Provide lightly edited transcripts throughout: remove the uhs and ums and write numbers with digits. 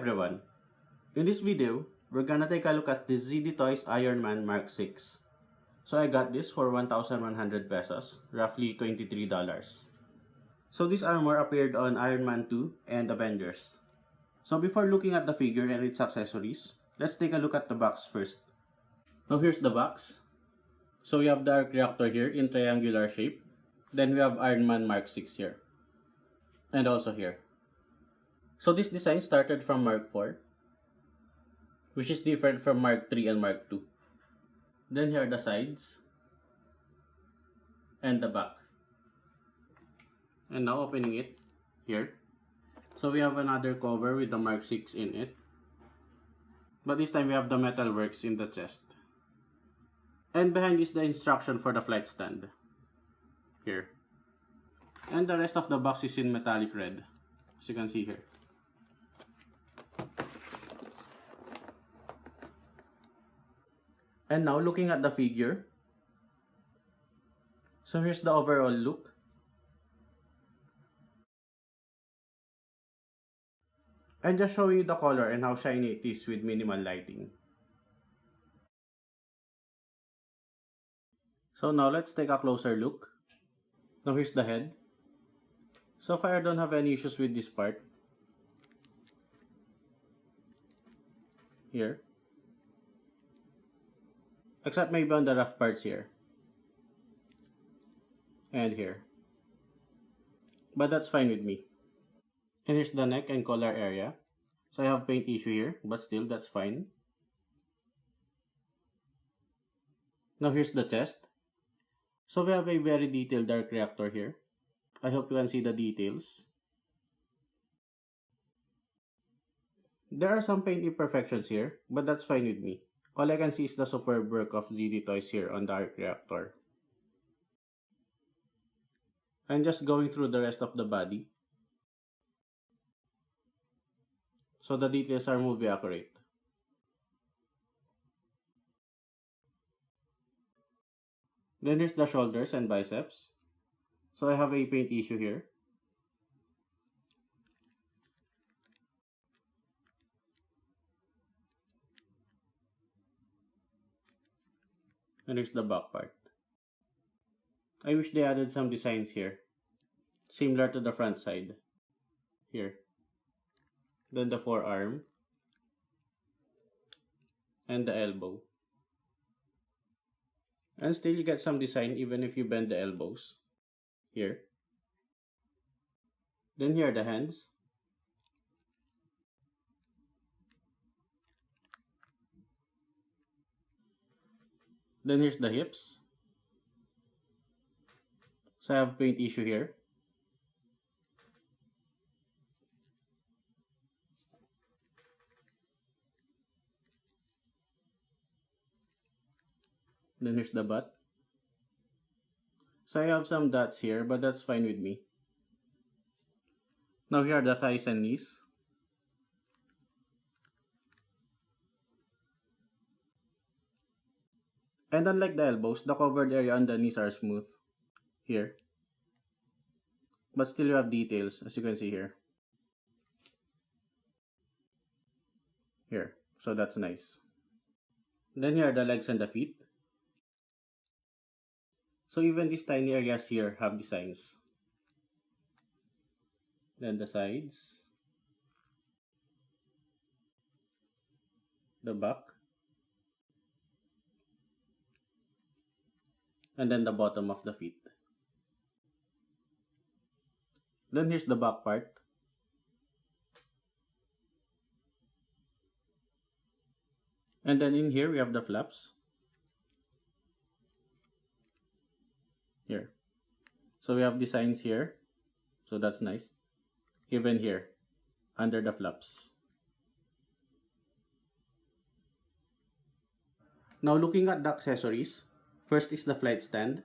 everyone! In this video, we're gonna take a look at the ZDToys Iron Man Mark 6. So I got this for 1,100 pesos, roughly $23. So this armor appeared on Iron Man 2 and Avengers. So before looking at the figure and its accessories, let's take a look at the box first. Now here's the box. So we have the arc reactor here in triangular shape. Then we have Iron Man Mark 6 here. And also here. So this design started from Mark 4, which is different from Mark 3 and Mark 2. Then here are the sides and the back. And now opening it here. So we have another cover with the Mark 6 in it. But this time we have the metal works in the chest. And behind is the instruction for the flight stand. Here. And the rest of the box is in metallic red, as you can see here. And now looking at the figure. So here's the overall look. And just showing you the color and how shiny it is with minimal lighting. So now let's take a closer look. Now here's the head. So far I don't have any issues with this part. Here. Except maybe on the rough parts here. And here. But that's fine with me. And here's the neck and collar area. So I have paint issue here, but still that's fine. Now here's the chest. So we have a very detailed arc reactor here. I hope you can see the details. There are some paint imperfections here, but that's fine with me. All I can see is the superb work of ZDToys here on the arc reactor. I'm just going through the rest of the body. So the details are movie accurate. Then here's the shoulders and biceps. So I have a paint issue here. And here's the back part. I wish they added some designs here, similar to the front side. Here. Then the forearm. And the elbow. And still you get some design even if you bend the elbows. Here. Then here are the hands. Then here's the hips. So I have paint issue here. Then here's the butt. So I have some dots here, but that's fine with me. Now here are the thighs and knees. And unlike the elbows, the covered area on the knees are smooth. Here. But still you have details, as you can see here. Here. So that's nice. Then here are the legs and the feet. So even these tiny areas here have designs. Then the sides. The back. And then the bottom of the feet. Then here's the back part. And then in here we have the flaps. Here. So we have designs here. So that's nice. Even here, under the flaps. Now looking at the accessories. First is the flight stand.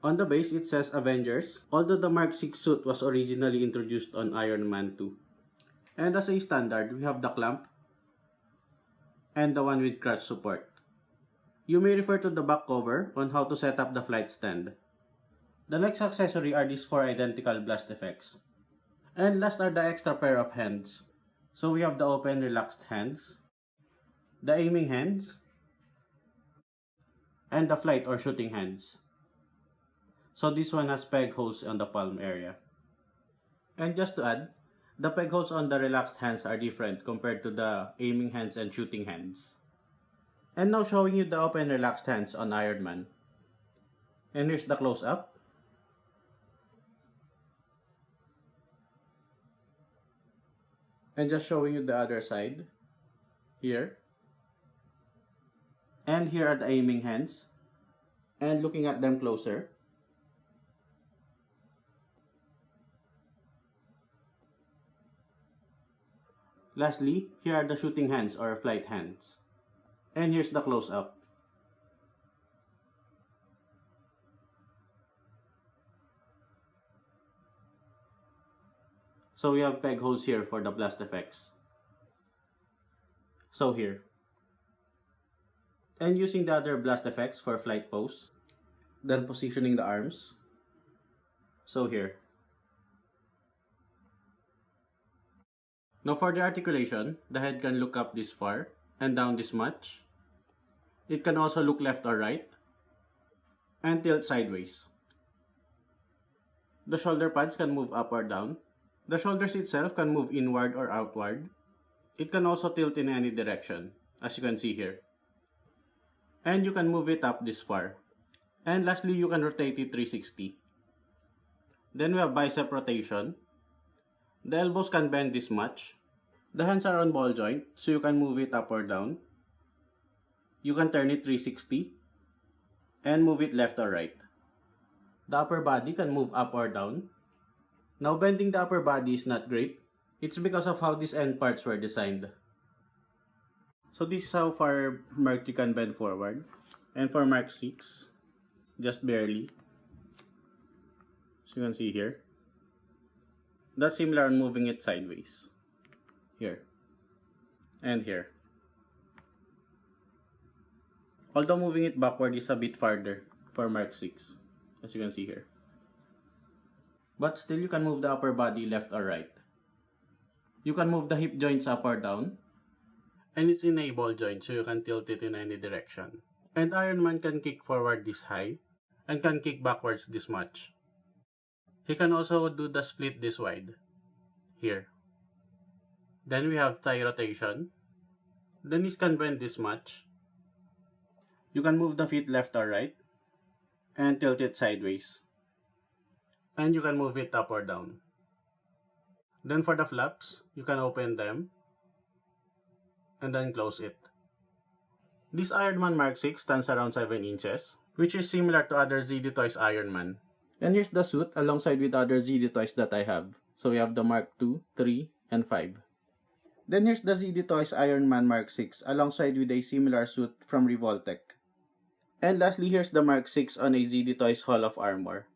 On the base it says Avengers, although the Mark 6 suit was originally introduced on Iron Man 2. And as a standard, we have the clamp and the one with crotch support. You may refer to the back cover on how to set up the flight stand. The next accessory are these 4 identical blast effects. And last are the extra pair of hands. So we have the open relaxed hands, the aiming hands, and the flight or shooting hands. So this one has peg holes on the palm area. And just to add, the peg holes on the relaxed hands are different compared to the aiming hands and shooting hands. And now showing you the open relaxed hands on Iron Man. And here's the close-up. And just showing you the other side. Here. And here are the aiming hands. And looking at them closer. Lastly, here are the shooting hands or flight hands. And here's the close-up. So we have peg holes here for the blast effects. So here. And using the other blast effects for flight pose. Then positioning the arms. So here. Now for the articulation, the head can look up this far and down this much. It can also look left or right and tilt sideways. The shoulder pads can move up or down. The shoulders itself can move inward or outward. It can also tilt in any direction, as you can see here. And you can move it up this far. And lastly, you can rotate it 360. Then we have bicep rotation. The elbows can bend this much. The hands are on ball joint, so you can move it up or down. You can turn it 360 and move it left or right. The upper body can move up or down. Now bending the upper body is not great. It's because of how these end parts were designed. So this is how far Mark 3 can bend forward. And for Mark 6, just barely. So you can see here. That's similar on moving it sideways. Here. And here. Although moving it backward is a bit farther for Mark 6. As you can see here. But still you can move the upper body left or right. You can move the hip joints up or down. And it's in a ball joint, so you can tilt it in any direction. And Iron Man can kick forward this high and can kick backwards this much. He can also do the split this wide. Here. Then we have thigh rotation. The knees can bend this much. You can move the feet left or right and tilt it sideways. And you can move it up or down. Then for the flaps, you can open them and then close it. This Iron Man Mark 6 stands around 7 inches, which is similar to other ZDToys Iron Man. And here's the suit alongside with other ZDToys that I have. So we have the Mark 2, 3, and 5. Then here's the ZDToys Iron Man Mark 6 alongside with a similar suit from Revoltech. And lastly, here's the Mark 6 on a ZDToys Hall of Armor.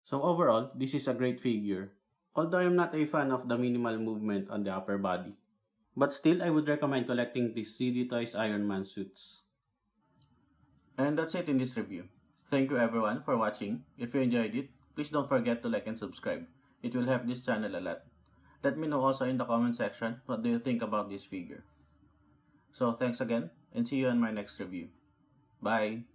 So overall, this is a great figure. Although I'm not a fan of the minimal movement on the upper body. But still, I would recommend collecting these ZDToys Iron Man suits. And that's it in this review. Thank you everyone for watching. If you enjoyed it, please don't forget to like and subscribe. It will help this channel a lot. Let me know also in the comment section what do you think about this figure. So thanks again and see you in my next review. Bye!